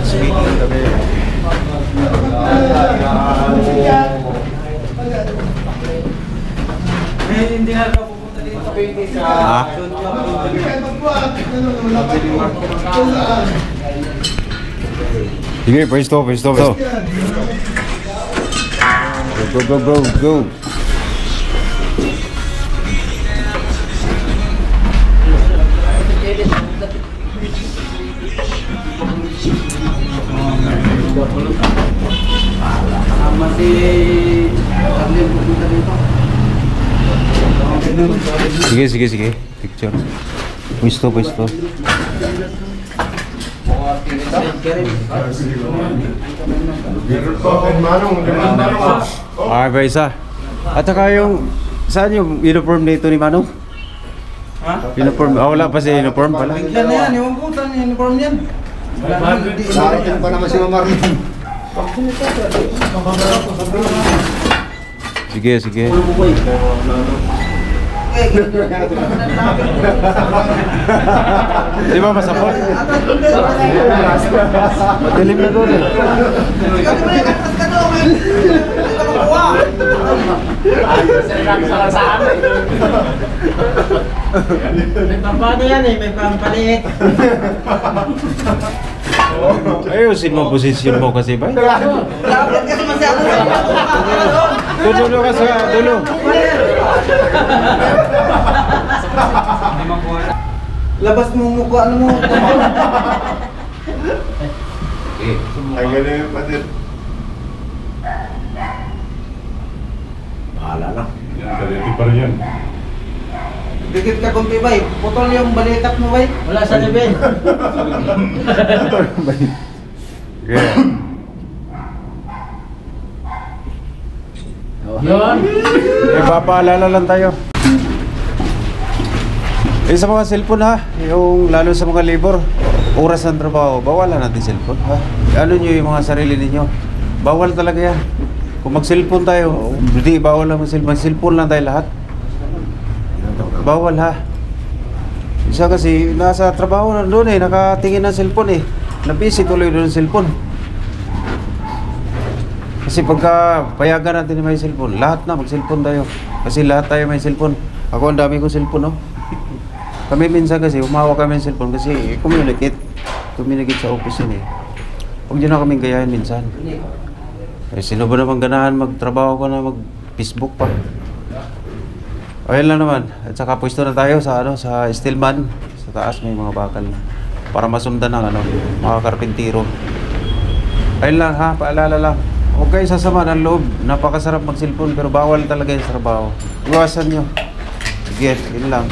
box meeting kami. Hindi na ako pupunta dito. Sige, pwesto. Go. Sige. Picture. Pwesto. Ba isa? At saka yung saan yung uniform nito ni Manong? Ha? Uniform, wala pa siya uniform pala. Bigla na yan, yung butan, uniform yan. Darating pa naman si Mamarlon. Sige. Di ba masapot? Madilim na doon eh. May pampano yan eh, may pampaliit. Ayusin mo posisyon mo kasi ba? Lapit kasi masyado sa Dulo ka sa dulo. labas mo mukha, ano mo? Ay, gano'n yung patil. Bahala na. Yan, kaliti pa rin yan. Dikit ka kung tibay, putol yung balikat mo bay. Wala sa libin. Yeah. Yun. Papaalala lang tayo. Sa mga cellphone ha, yung lalo sa mga labor, oras ng trabaho, bawalan natin cellphone ha. Ano nyo yung mga sarili ninyo? Bawal talaga yan. Kung mag-cellphone tayo, hindi bawal lang mag-cellphone lang tayo lahat. Bawal ha. Isa kasi nasa trabaho na doon eh, nakatingin ng cellphone eh. Nabisi tuloy doon ng cellphone. Kasi pagka payagan natin na may cellphone, lahat na mag-cellphone tayo. Kasi lahat tayo may cellphone. Ako ang dami kong cellphone no. Kami minsan kasi umawa kami ng cellphone kasi communicate sa office yun eh. Huwag nyo na kaming gayahin minsan. Eh, sino ba naman ganahan magtrabaho ko na mag-Facebook pa? Ayun lang naman. At saka pwesto na tayo sa sa Stillman. Sa taas may mga bakal para masundan ng mga karpintero. Ayun lang ha, paalala lang. Huwag kayo sasama ng loob. Napakasarap mag-cellphone pero bawal talaga yung trabaho. Iwasan nyo. Sige, yun lang.